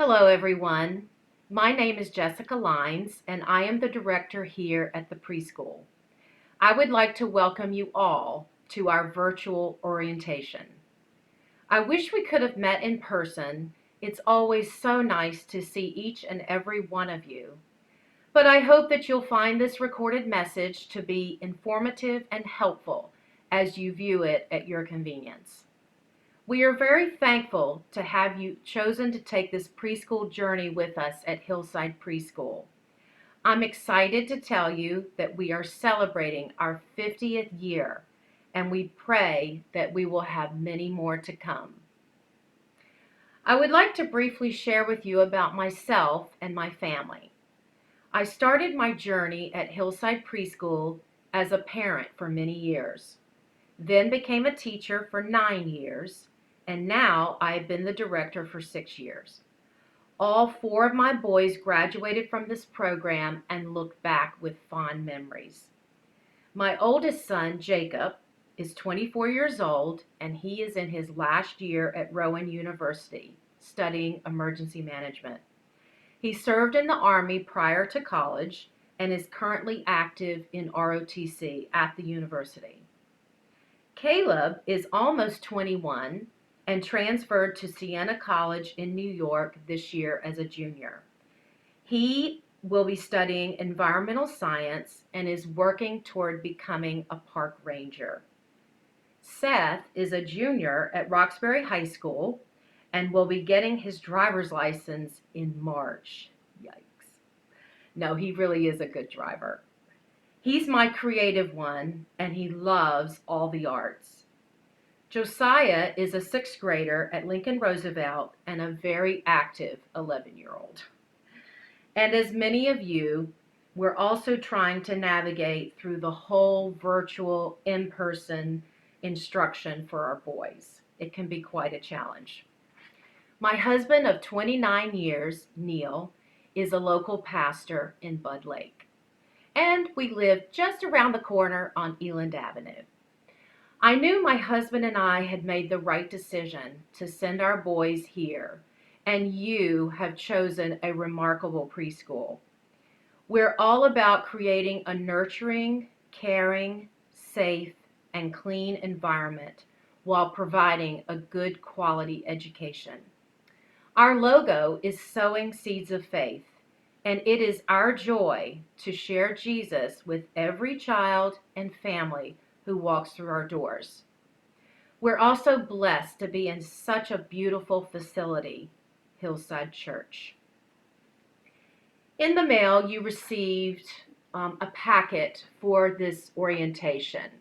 Hello, everyone. My name is Jessica Lines, and I am the director here at the preschool. I would like to welcome you all to our virtual orientation. I wish we could have met in person. It's always so nice to see each and every one of you. But I hope that you'll find this recorded message to be informative and helpful as you view it at your convenience. We are very thankful to have you chosen to take this preschool journey with us at Hillside Preschool. I'm excited to tell you that we are celebrating our 50th year, and we pray that we will have many more to come. I would like to briefly share with you about myself and my family. I started my journey at Hillside Preschool as a parent for many years, then became a teacher for 9 years, and now I have been the director for 6 years. All 4 of my boys graduated from this program and look back with fond memories. My oldest son, Jacob, is 24 years old, and he is in his last year at Rowan University studying emergency management. He served in the Army prior to college and is currently active in ROTC at the university. Caleb is almost 21 and transferred to Siena College in New York this year as a junior. He will be studying environmental science and is working toward becoming a park ranger. Seth is a junior at Roxbury High School and will be getting his driver's license in March. Yikes. No, he really is a good driver. He's my creative one, and he loves all the arts. Josiah is a 6th grader at Lincoln Roosevelt and a very active 11-year-old. And as many of you, we're also trying to navigate through the whole virtual in-person instruction for our boys. It can be quite a challenge. My husband of 29 years, Neil, is a local pastor in Bud Lake, and we live just around the corner on Eland Avenue. I knew my husband and I had made the right decision to send our boys here, and you have chosen a remarkable preschool. We're all about creating a nurturing, caring, safe, and clean environment while providing a good quality education. Our logo is Sowing Seeds of Faith, and it is our joy to share Jesus with every child and family who walks through our doors. We're also blessed to be in such a beautiful facility, Hillside Church. In the mail, you received a packet for this orientation.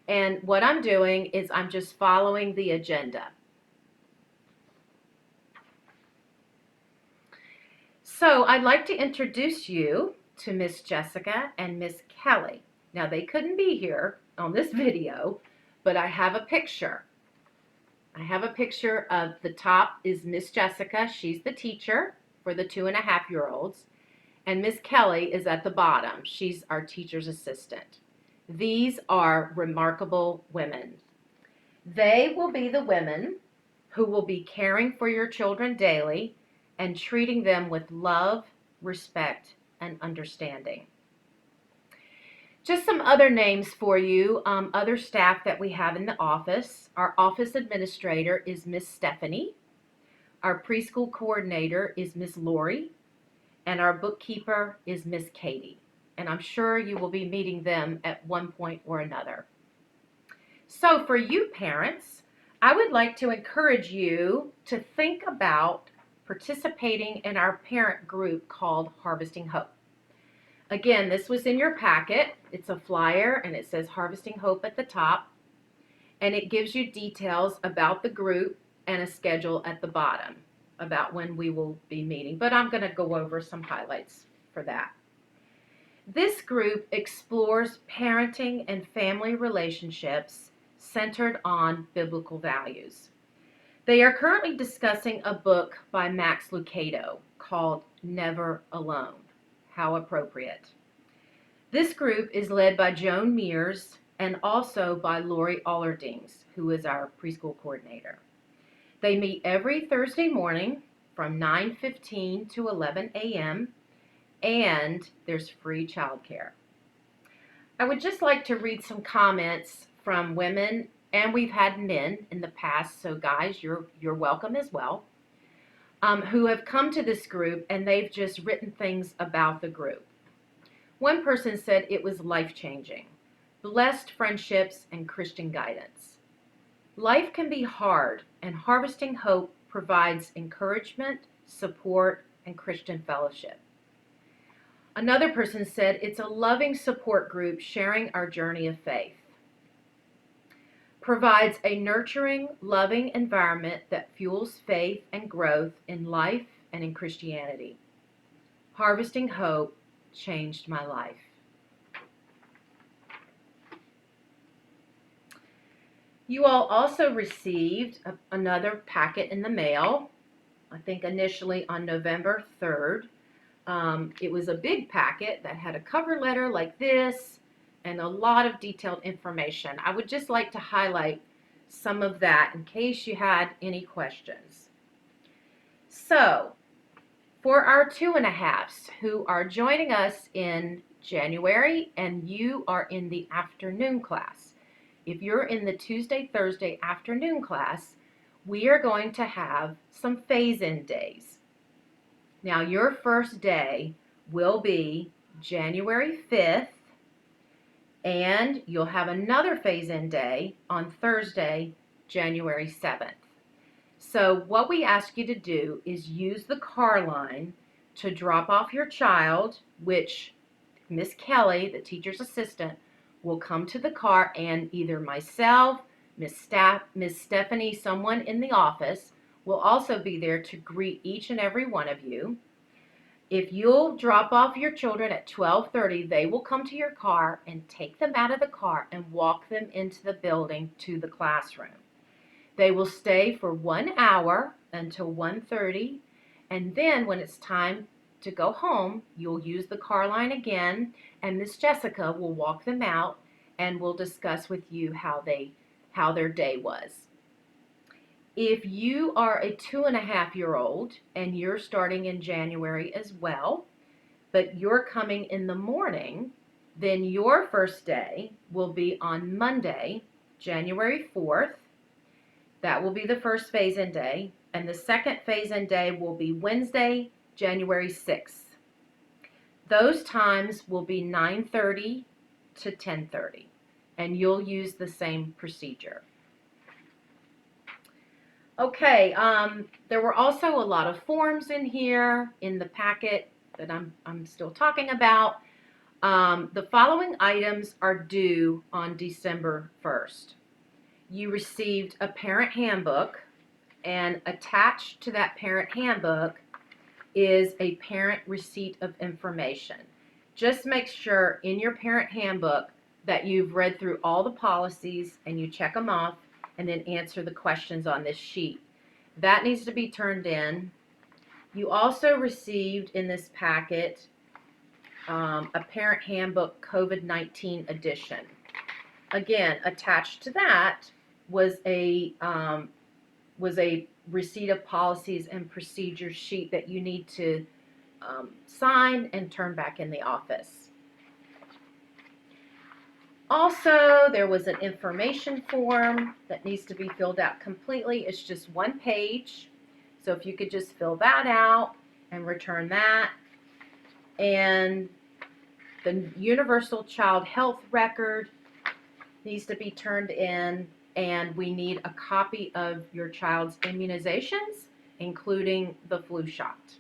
And what I'm doing is I'm just following the agenda. So I'd like to introduce you to Miss Jessica and Miss Kelly. Now, they couldn't be here on this video, but I have a picture. I have a picture of the top is Miss Jessica. She's the teacher for the 2.5-year-olds. And Miss Kelly is at the bottom. She's our teacher's assistant. These are remarkable women. They will be the women who will be caring for your children daily and treating them with love, respect, and understanding. Just some other names for you, other staff that we have in the office. Our office administrator is Miss Stephanie. Our preschool coordinator is Miss Lori. And our bookkeeper is Miss Katie. And I'm sure you will be meeting them at one point or another. So for you parents, I would like to encourage you to think about participating in our parent group called Harvesting Hope. Again, this was in your packet. It's a flyer and it says Harvesting Hope at the top. And it gives you details about the group and a schedule at the bottom about when we will be meeting. But I'm going to go over some highlights for that. This group explores parenting and family relationships centered on biblical values. They are currently discussing a book by Max Lucado called Never Alone. How appropriate. This group is led by Joan Mears and also by Lori Allerdings, who is our preschool coordinator. They meet every Thursday morning from 9:15 to 11 a.m. and there's free childcare. I would just like to read some comments from women, and we've had men in the past, so guys, you're welcome as well, who have come to this group and they've just written things about the group. One person said it was life-changing, blessed friendships and Christian guidance. Life can be hard, and Harvesting Hope provides encouragement, support, and Christian fellowship. Another person said it's a loving support group sharing our journey of faith. Provides a nurturing, loving environment that fuels faith and growth in life and in Christianity. Harvesting Hope changed my life. You all also received another packet in the mail, I think initially on November 3rd. It was a big packet that had a cover letter like this and a lot of detailed information. I would just like to highlight some of that in case you had any questions. So, for our 2.5s who are joining us in January and you are in the afternoon class, if you're in the Tuesday, Thursday afternoon class, we are going to have some phase-in days. Now, your first day will be January 5th, and you'll have another phase-in day on Thursday, January 7th. So what we ask you to do is use the car line to drop off your child, which Miss Kelly, the teacher's assistant, will come to the car, and either myself, Miss Stephanie, someone in the office will also be there to greet each and every one of you. If you'll drop off your children at 12:30, they will come to your car and take them out of the car and walk them into the building to the classroom. They will stay for 1 hour until 1:30, and then when it's time to go home, you'll use the car line again, and Miss Jessica will walk them out and will discuss with you how their day was. If you are a 2.5-year-old and you're starting in January as well, but you're coming in the morning, then your first day will be on Monday, January 4th. That will be the first phase-in day, and the second phase-in day will be Wednesday, January 6th. Those times will be 9:30 to 10:30, and you'll use the same procedure. Okay, there were also a lot of forms in here in the packet that I'm still talking about. The following items are due on December 1st. You received a parent handbook, and attached to that parent handbook is a parent receipt of information. Just make sure in your parent handbook that you've read through all the policies and you check them off and then answer the questions on this sheet. That needs to be turned in. You also received in this packet a parent handbook COVID-19 edition. Again, attached to that was a receipt of policies and procedures sheet that you need to sign and turn back in the office. Also, there was an information form that needs to be filled out completely. It's just 1 page. So if you could just fill that out and return that. And the Universal Child Health Record needs to be turned in, and we need a copy of your child's immunizations, including the flu shot.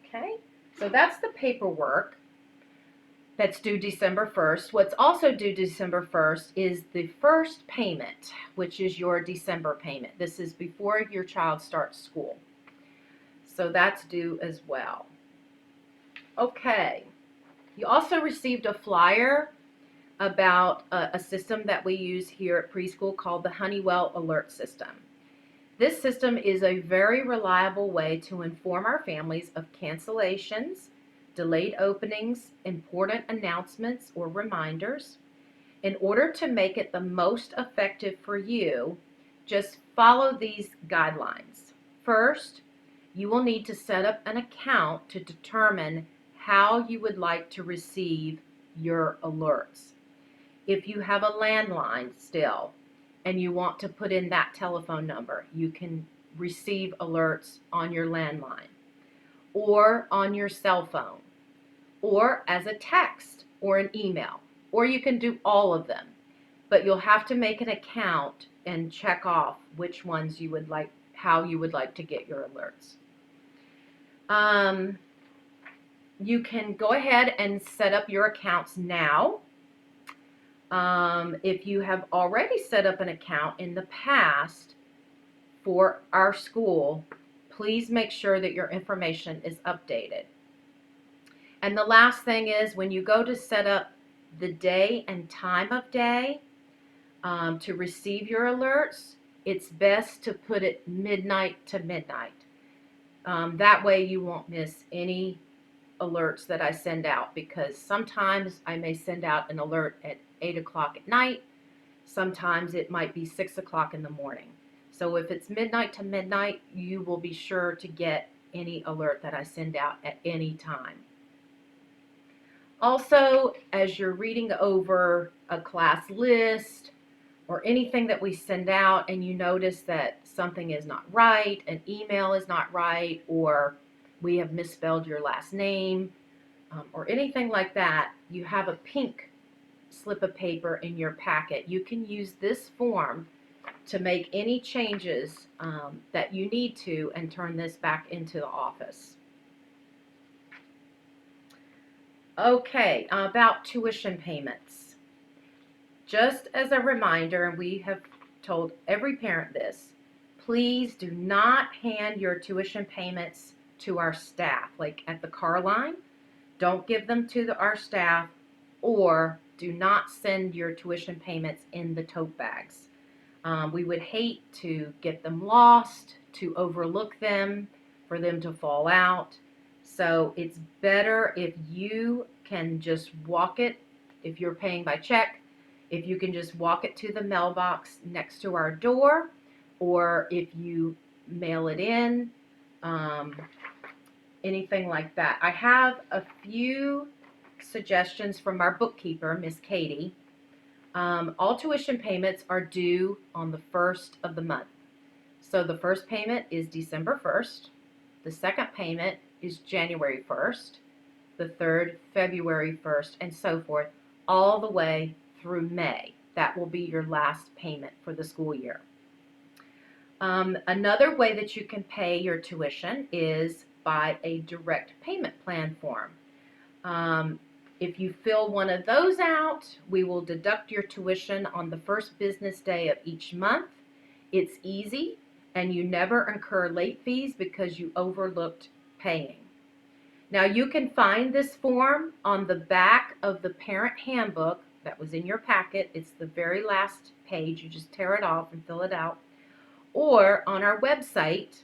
Okay, so that's the paperwork that's due December 1st. What's also due December 1st is the first payment, which is your December payment. This is before your child starts school. So that's due as well. Okay, you also received a flyer about a system that we use here at preschool called the Honeywell Alert System. This system is a very reliable way to inform our families of cancellations, delayed openings, important announcements or reminders. In order to make it the most effective for you, just follow these guidelines. First, you will need to set up an account to determine how you would like to receive your alerts. If you have a landline still and you want to put in that telephone number, you can receive alerts on your landline or on your cell phone or as a text or an email, or you can do all of them. But you'll have to make an account and check off which ones you would like, how you would like to get your alerts. You can go ahead and set up your accounts now. If you have already set up an account in the past for our school, please make sure that your information is updated. And the last thing is, when you go to set up the day and time of day to receive your alerts, it's best to put it midnight to midnight. That way you won't miss any alerts that I send out, because sometimes I may send out an alert at 8 o'clock at night. Sometimes it might be 6 o'clock in the morning. So if it's midnight to midnight, you will be sure to get any alert that I send out at any time. Also, as you're reading over a class list or anything that we send out and you notice that something is not right, an email is not right, or we have misspelled your last name, or anything like that, you have a pink slip of paper in your packet. You can use this form to make any changes that you need to and turn this back into the office. Okay, about tuition payments. Just as a reminder, and we have told every parent this, please do not hand your tuition payments to our staff, like at the car line. Don't give them to our staff, or do not send your tuition payments in the tote bags. We would hate to get them lost, to overlook them, for them to fall out. So it's better if you can just walk it, if you're paying by check, if you can just walk it to the mailbox next to our door, or if you mail it in, anything like that. I have a few suggestions from our bookkeeper, Miss Katie. All tuition payments are due on the 1st of the month. So the first payment is December 1st. The second payment is January 1st. The third, February 1st, and so forth, all the way through May. That will be your last payment for the school year. Another way that you can pay your tuition is by a direct payment plan form. If you fill one of those out, we will deduct your tuition on the first business day of each month. It's easy, and you never incur late fees because you overlooked paying. Now, you can find this form on the back of the parent handbook that was in your packet. It's the very last page. You just tear it off and fill it out. Or on our website,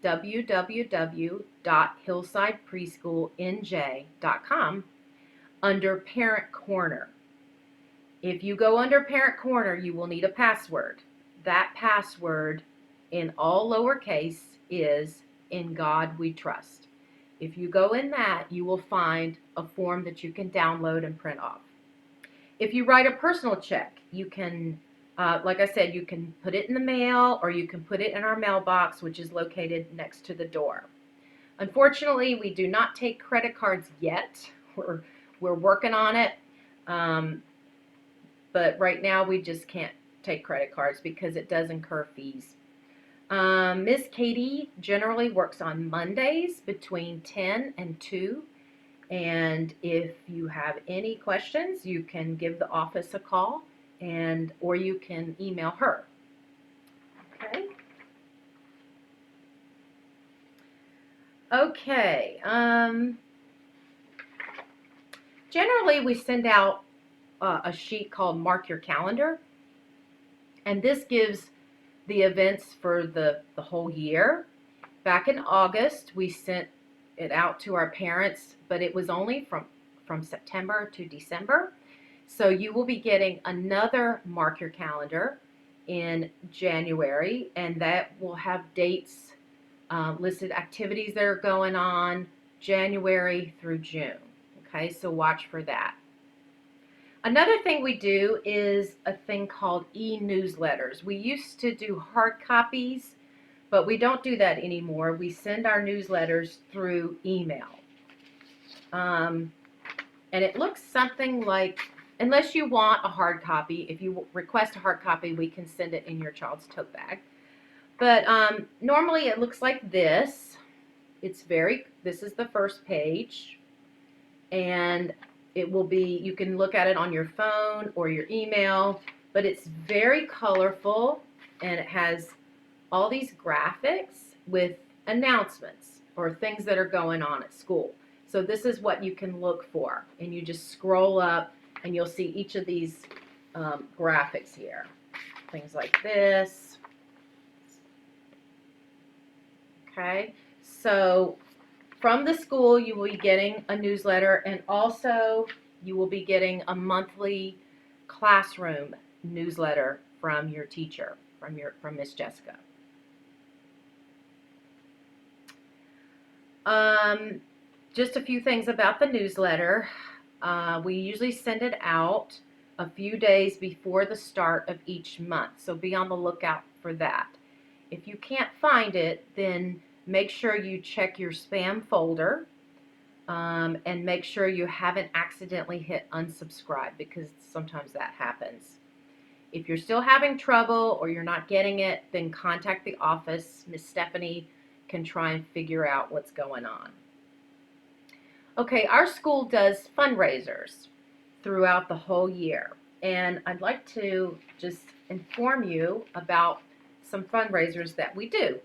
www.hillsidepreschoolnj.com, under Parent Corner. If you go under Parent Corner, you will need a password. That password, in all lowercase, is "In God We Trust." If you go in that, you will find a form that you can download and print off. If you write a personal check, you can, like I said, you can put it in the mail, or you can put it in our mailbox, which is located next to the door. Unfortunately, we do not take credit cards yet. We're working on it, but right now we just can't take credit cards because it does incur fees. Miss Katie generally works on Mondays between 10 and 2, and if you have any questions, you can give the office a call, or you can email her. Okay. Okay. Generally, we send out a sheet called Mark Your Calendar, and this gives the events for the whole year. Back in August, we sent it out to our parents, but it was only from September to December. So you will be getting another Mark Your Calendar in January, and that will have dates listed activities that are going on January through June. Okay, so watch for that. Another thing we do is a thing called e-newsletters. We used to do hard copies, but we don't do that anymore. We send our newsletters through email. And it looks something like, unless you want a hard copy, if you request a hard copy, we can send it in your child's tote bag. But normally it looks like this. This is the first page, and it will be, you can look at it on your phone or your email, but it's very colorful, and it has all these graphics with announcements or things that are going on at school. So this is what you can look for, and you just scroll up and you'll see each of these graphics here. Things like this. Okay, so from the school you will be getting a newsletter, and also you will be getting a monthly classroom newsletter from your teacher, from Miss Jessica. Just a few things about the newsletter. We usually send it out a few days before the start of each month, so be on the lookout for that. If you can't find it, then make sure you check your spam folder, and make sure you haven't accidentally hit unsubscribe, because sometimes that happens. If you're still having trouble or you're not getting it, then contact the office. Miss Stephanie can try and figure out what's going on. Okay, our school does fundraisers throughout the whole year, and I'd like to just inform you about some fundraisers that we do.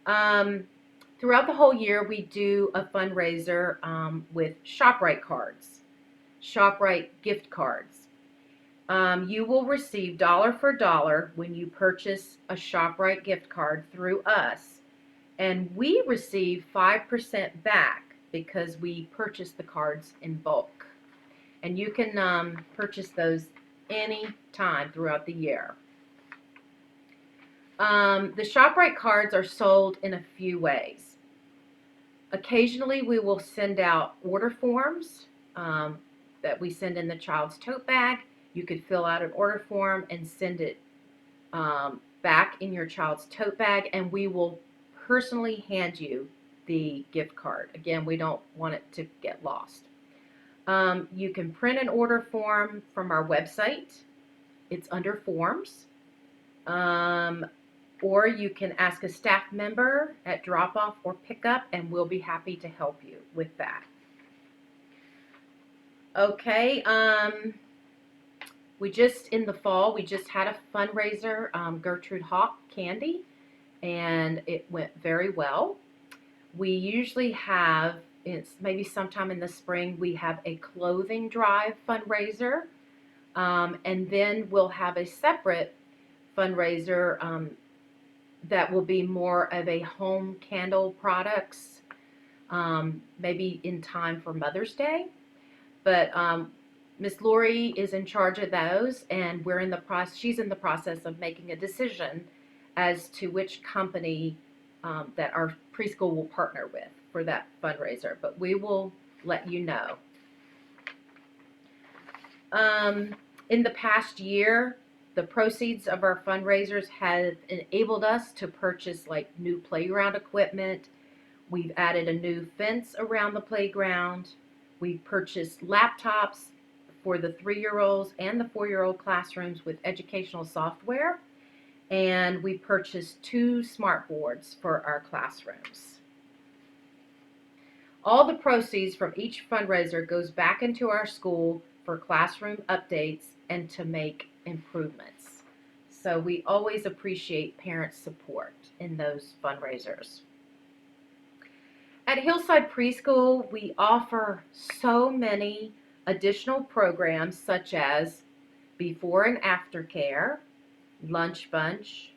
Throughout the whole year, we do a fundraiser with ShopRite cards, ShopRite gift cards. You will receive dollar for dollar when you purchase a ShopRite gift card through us, and we receive 5% back because we purchase the cards in bulk. And you can purchase those any time throughout the year. The ShopRite cards are sold in a few ways. Occasionally we will send out order forms that we send in the child's tote bag. You could fill out an order form and send it back in your child's tote bag, and we will personally hand you the gift card. Again, we don't want it to get lost. You can print an order form from our website. It's under forms. Or you can ask a staff member at drop-off or pickup, and we'll be happy to help you with that. Okay, in the fall, we just had a fundraiser, Gertrude Hawk Candy, and it went very well. We usually have, it's maybe sometime in the spring, we have a clothing drive fundraiser, and then we'll have a separate fundraiser that will be more of a home candle products, maybe in time for Mother's Day. But Miss Lori is in charge of those, and she's in the process of making a decision as to which company that our preschool will partner with for that fundraiser, but we will let you know. In the past year, the proceeds of our fundraisers have enabled us to purchase like new playground equipment. We've added a new fence around the playground. We've purchased laptops for the 3-year-olds and the 4-year-old classrooms with educational software. And we purchased 2 smart boards for our classrooms. All the proceeds from each fundraiser goes back into our school for classroom updates and to make improvements. So we always appreciate parents' support in those fundraisers. At Hillside Preschool, we offer so many additional programs such as before and after care, Lunch Bunch,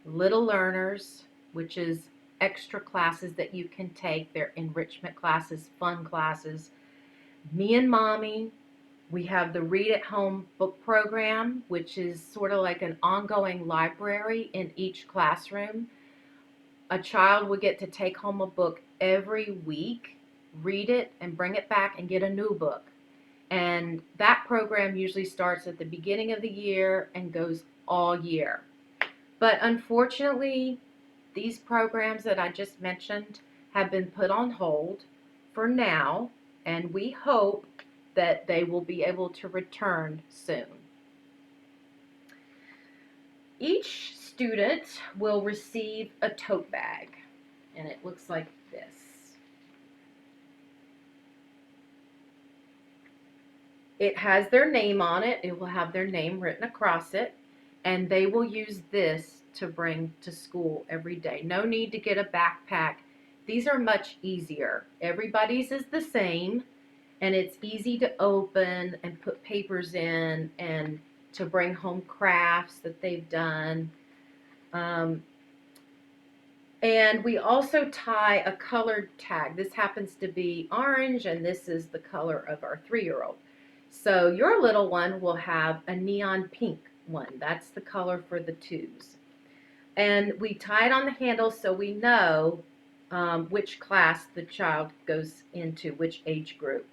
Little Learners, which is extra classes that you can take. They're enrichment classes, fun classes. Me and Mommy. We have the Read at Home book program, which is sort of like an ongoing library in each classroom. a child will get to take home a book every week, read it, and bring it back and get a new book. And that program usually starts at the beginning of the year and goes all year. But unfortunately, these programs that I just mentioned have been put on hold for now, and we hope that they will be able to return soon. Each student will receive a tote bag, and it looks like this. It has their name on it. It will have their name written across it, and they will use this to bring to school every day. No need to get a backpack. These are much easier. Everybody's is the same, and it's easy to open and put papers in and to bring home crafts that they've done. And we also tie a colored tag. This happens to be orange, and this is the color of our 3-year-old. So your little one will have a neon pink one. That's the color for the 2s. And we tie it on the handle so we know which class the child goes into, which age group.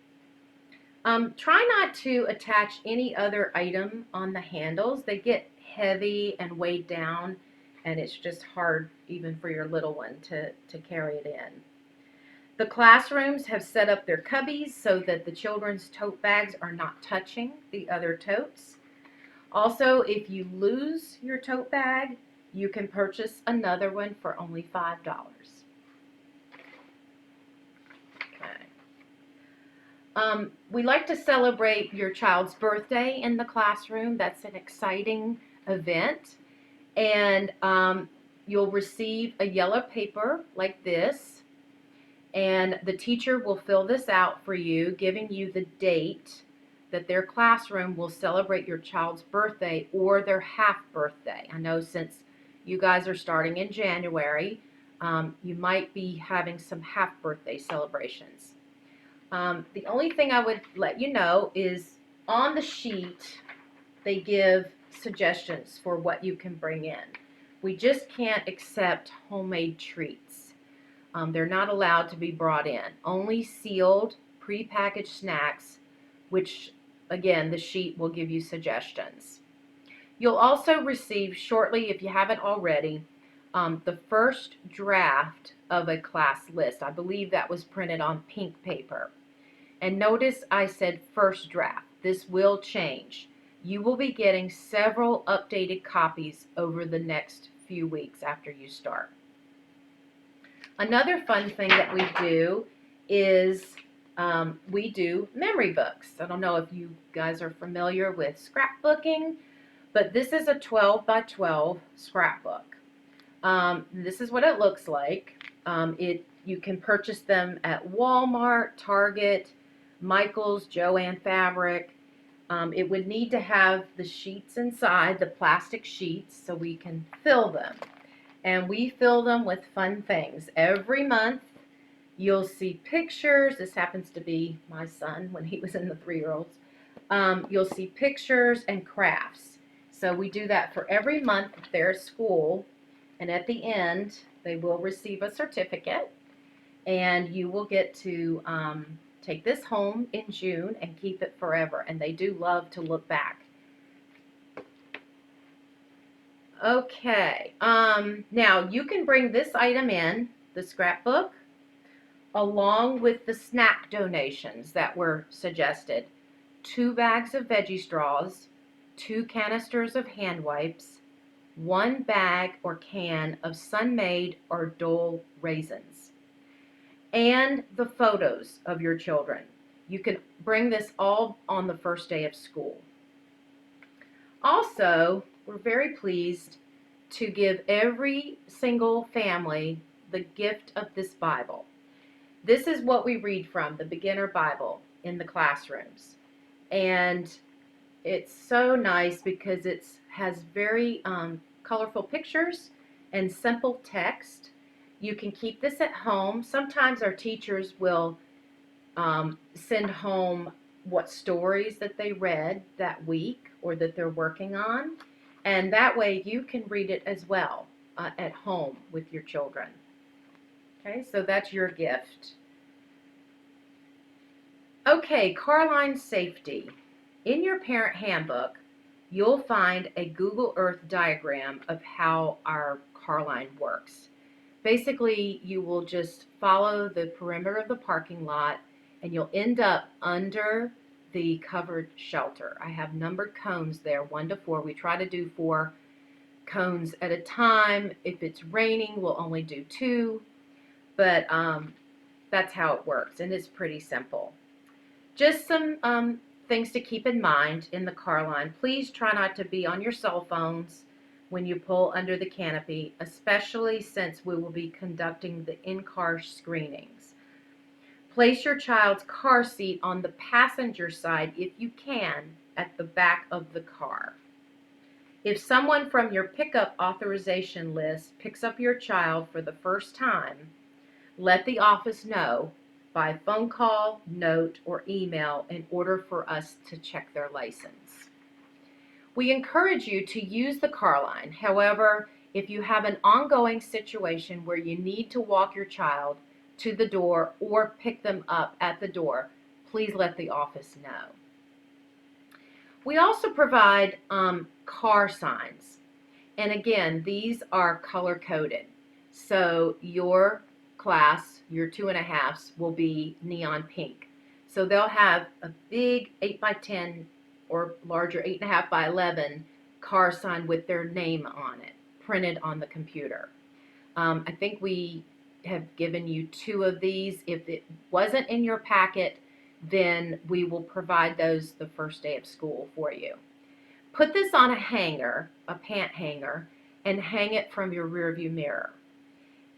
Try not to attach any other item on the handles. They get heavy and weighed down, and it's just hard even for your little one to carry it in. The classrooms have set up their cubbies so that the children's tote bags are not touching the other totes. Also, if you lose your tote bag, you can purchase another one for only $5. We like to celebrate your child's birthday in the classroom. That's an exciting event. And you'll receive a yellow paper like this. And the teacher will fill this out for you, giving you the date that their classroom will celebrate your child's birthday or their half birthday. I know since you guys are starting in January, you might be having some half birthday celebrations. The only thing I would let you know is on the sheet, they give suggestions for what you can bring in. We just can't accept homemade treats. They're not allowed to be brought in. Only sealed, prepackaged snacks, which, again, the sheet will give you suggestions. You'll also receive shortly, if you haven't already, the first draft of a class list. I believe that was printed on pink paper. And notice I said first draft. This will change. You will be getting several updated copies over the next few weeks after you start. Another fun thing that we do is we do memory books. I don't know if you guys are familiar with scrapbooking, but this is a 12 by 12 scrapbook. This is what it looks like. You can purchase them at Walmart, Target, Michael's, Joann Fabric. It would need to have the sheets inside, the plastic sheets, so we can fill them. And we fill them with fun things. Every month, you'll see pictures. This happens to be my son when he was in the 3-year-olds. You'll see pictures and crafts. So we do that for every month at their school. And at the end, they will receive a certificate. And you will get to take this home in June and keep it forever. And they do love to look back. Okay, now you can bring this item in, the scrapbook, along with the snack donations that were suggested. 2 bags of veggie straws, 2 canisters of hand wipes, 1 bag or can of Sun-Maid or Dole raisins, and the photos of your children. You can bring this all on the first day of school. Also, we're very pleased to give every single family the gift of this Bible. This is what we read from, the Beginner Bible, in the classrooms. And it's so nice because it has very colorful pictures and simple text. You can keep this at home. Sometimes our teachers will send home what stories that they read that week or that they're working on. And that way you can read it as well at home with your children. Okay, so that's your gift. Okay, car line safety. In your parent handbook, you'll find a Google Earth diagram of how our car line works. Basically, you will just follow the perimeter of the parking lot and you'll end up under the covered shelter. I have numbered cones there, 1 to 4. We try to do 4 cones at a time. If it's raining, we'll only do 2, but that's how it works, and it's pretty simple. Just some things to keep in mind in the car line. Please try not to be on your cell phones when you pull under the canopy, especially since we will be conducting the in-car screenings. Place your child's car seat on the passenger side if you can at the back of the car. If someone from your pickup authorization list picks up your child for the first time, let the office know by phone call, note, or email in order for us to check their license. We encourage you to use the car line. However, if you have an ongoing situation where you need to walk your child to the door or pick them up at the door, please let the office know. We also provide car signs. And again, these are color coded. So your class, your 2.5s, will be neon pink. So they'll have a big 8 by 10 or larger 8.5 by 11 car sign with their name on it, printed on the computer. I think we have given you 2 of these. If it wasn't in your packet, then we will provide those the first day of school for you. Put this on a hanger, a pant hanger, and hang it from your rearview mirror.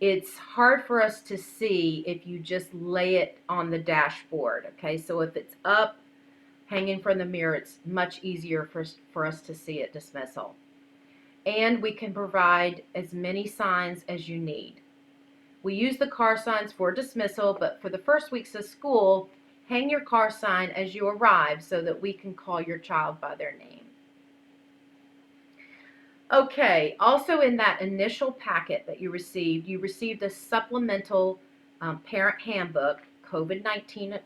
It's hard for us to see if you just lay it on the dashboard, okay? So if it's up, hanging from the mirror, it's much easier for us to see at dismissal. And we can provide as many signs as you need. We use the car signs for dismissal, but for the first weeks of school, hang your car sign as you arrive so that we can call your child by their name. Okay, also in that initial packet that you received a supplemental parent handbook, COVID-19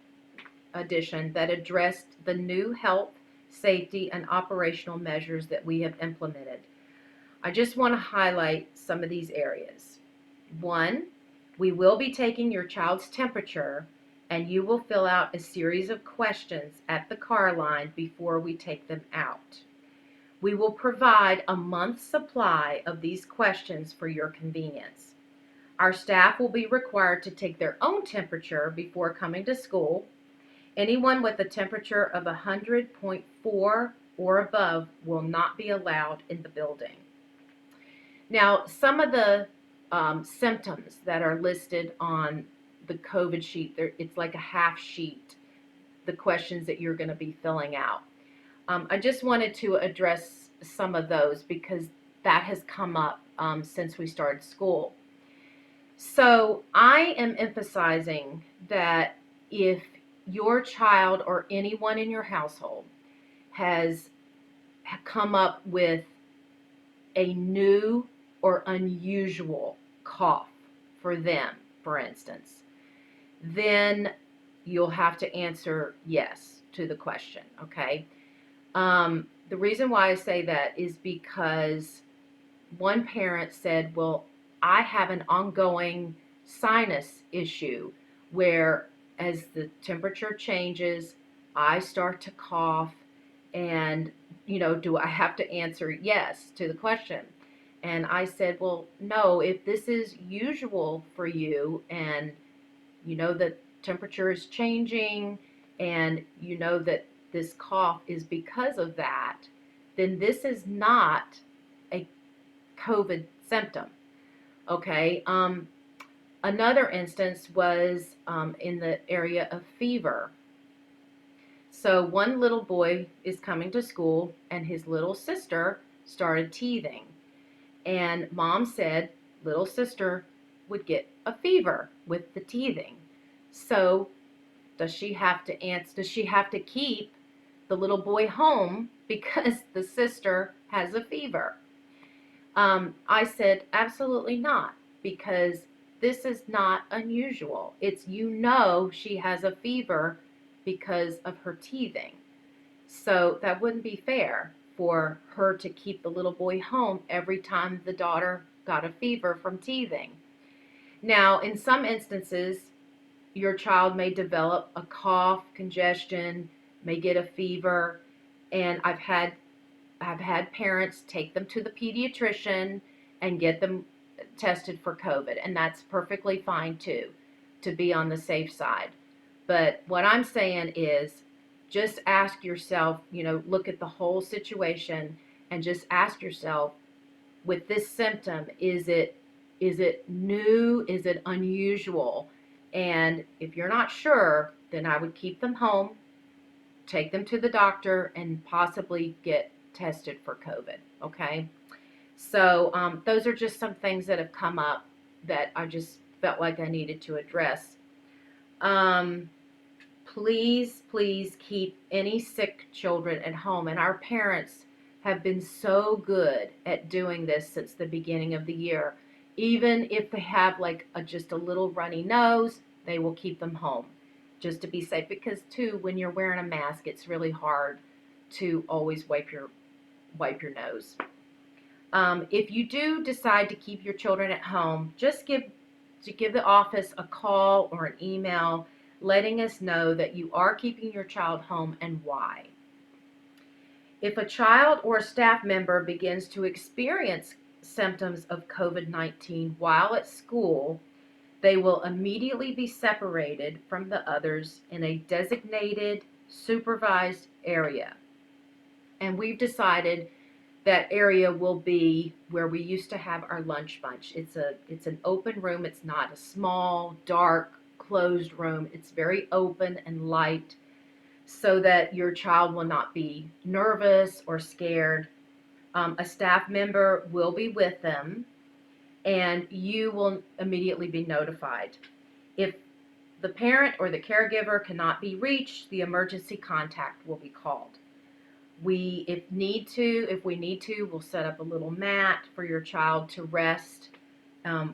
edition, that addressed the new health, safety, and operational measures that we have implemented. I just want to highlight some of these areas. 1, we will be taking your child's temperature, and you will fill out a series of questions at the car line before we take them out. We will provide a month's supply of these questions for your convenience. Our staff will be required to take their own temperature before coming to school. Anyone with a temperature of 100.4 or above will not be allowed in the building. Now, some of the symptoms that are listed on the COVID sheet, it's like a half sheet, the questions that you're going to be filling out. I just wanted to address some of those because that has come up since we started school. So I am emphasizing that if your child or anyone in your household has come up with a new or unusual cough for them, for instance, then you'll have to answer yes to the question, okay? The reason why I say that is because one parent said, well, I have an ongoing sinus issue where as the temperature changes, I start to cough and, do I have to answer yes to the question? And I said, well, no, if this is usual for you and you know that temperature is changing and you know that this cough is because of that, then this is not a COVID symptom. Okay. Another instance was in the area of fever. So one little boy is coming to school and his little sister started teething. And mom said little sister would get a fever with the teething. So does she have to keep the little boy home because the sister has a fever? I said absolutely not, because this is not unusual. It's, you know, she has a fever because of her teething. So that wouldn't be fair for her to keep the little boy home every time the daughter got a fever from teething. Now, in some instances, your child may develop a cough, congestion, may get a fever, and I've had parents take them to the pediatrician and get them tested for COVID, and that's perfectly fine too, to be on the safe side. But what I'm saying is just ask yourself, look at the whole situation and just ask yourself, with this symptom, is it new? Is it unusual? And if you're not sure, then I would keep them home, take them to the doctor, and possibly get tested for COVID. Okay. So those are just some things that have come up that I just felt like I needed to address. Um, Please, please keep any sick children at home. And our parents have been so good at doing this since the beginning of the year. Even if they have like just a little runny nose, they will keep them home just to be safe. Because too, when you're wearing a mask, it's really hard to always wipe your nose. If you do decide to keep your children at home, just give the office a call or an email letting us know that you are keeping your child home and why. If a child or a staff member begins to experience symptoms of COVID-19 while at school, they will immediately be separated from the others in a designated, supervised area. And we've decided that area will be where we used to have our lunch bunch. It's an open room. It's not a small, dark, closed room. It's very open and light so that your child will not be nervous or scared. A staff member will be with them, and you will immediately be notified. If the parent or the caregiver cannot be reached, the emergency contact will be called. If we need to, we'll set up a little mat for your child to rest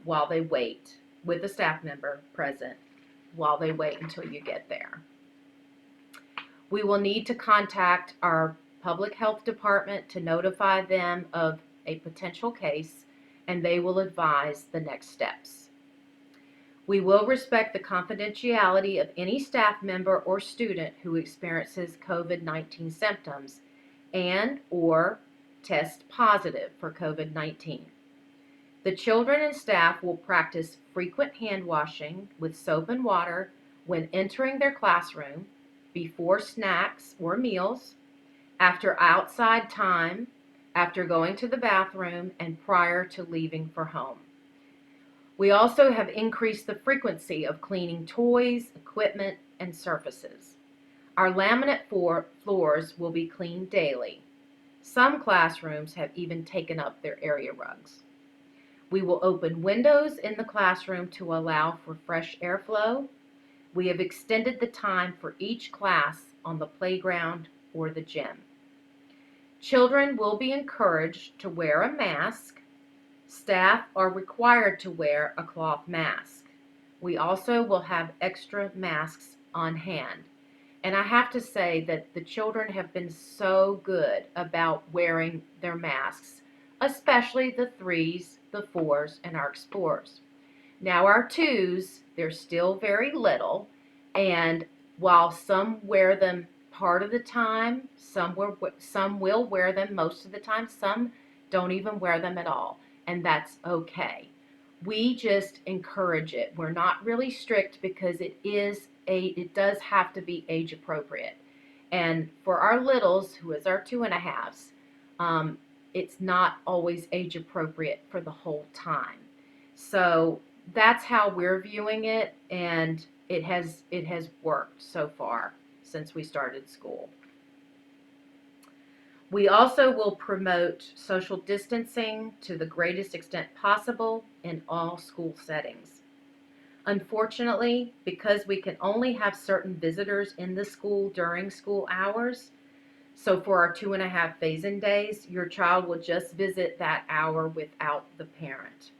while they wait, with a staff member present while they wait until you get there. We will need to contact our public health department to notify them of a potential case, and they will advise the next steps. We will respect the confidentiality of any staff member or student who experiences COVID-19 symptoms and or test positive for COVID-19. The children and staff will practice frequent hand washing with soap and water when entering their classroom, before snacks or meals, after outside time, after going to the bathroom, and prior to leaving for home. We also have increased the frequency of cleaning toys, equipment, and surfaces. Our laminate floors will be cleaned daily. Some classrooms have even taken up their area rugs. We will open windows in the classroom to allow for fresh airflow. We have extended the time for each class on the playground or the gym. Children will be encouraged to wear a mask. Staff are required to wear a cloth mask. We also will have extra masks on hand. And I have to say that the children have been so good about wearing their masks, especially the 3s, the 4s, and our explorers. Now our 2s, they're still very little, and while some wear them part of the time, some will wear them most of the time, some don't even wear them at all, and that's okay. We just encourage it. We're not really strict because it does have to be age appropriate. And for our littles, who is our 2.5s, it's not always age appropriate for the whole time. So that's how we're viewing it, and it has worked so far since we started school. We also will promote social distancing to the greatest extent possible in all school settings. Unfortunately, because we can only have certain visitors in the school during school hours, so for our 2.5 phase-in days, your child will just visit that hour without the parent.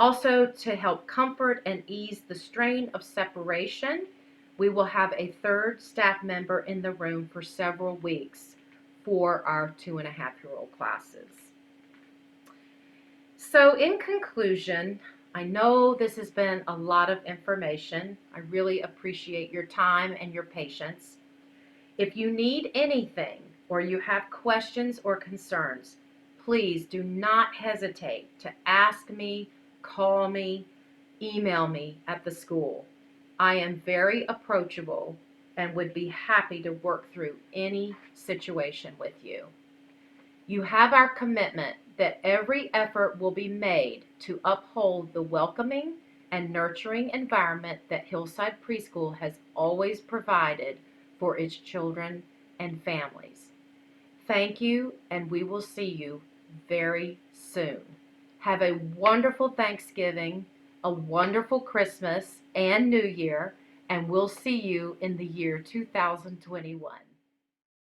Also, to help comfort and ease the strain of separation, we will have a third staff member in the room for several weeks for our 2.5-year-old classes. So in conclusion, I know this has been a lot of information. I really appreciate your time and your patience. If you need anything or you have questions or concerns, please do not hesitate to ask me, call me, email me at the school. I am very approachable and would be happy to work through any situation with you. You have our commitment that every effort will be made to uphold the welcoming and nurturing environment that Hillside Preschool has always provided for its children and families. Thank you, and we will see you very soon. Have a wonderful Thanksgiving, a wonderful Christmas and New Year, and we'll see you in the year 2021.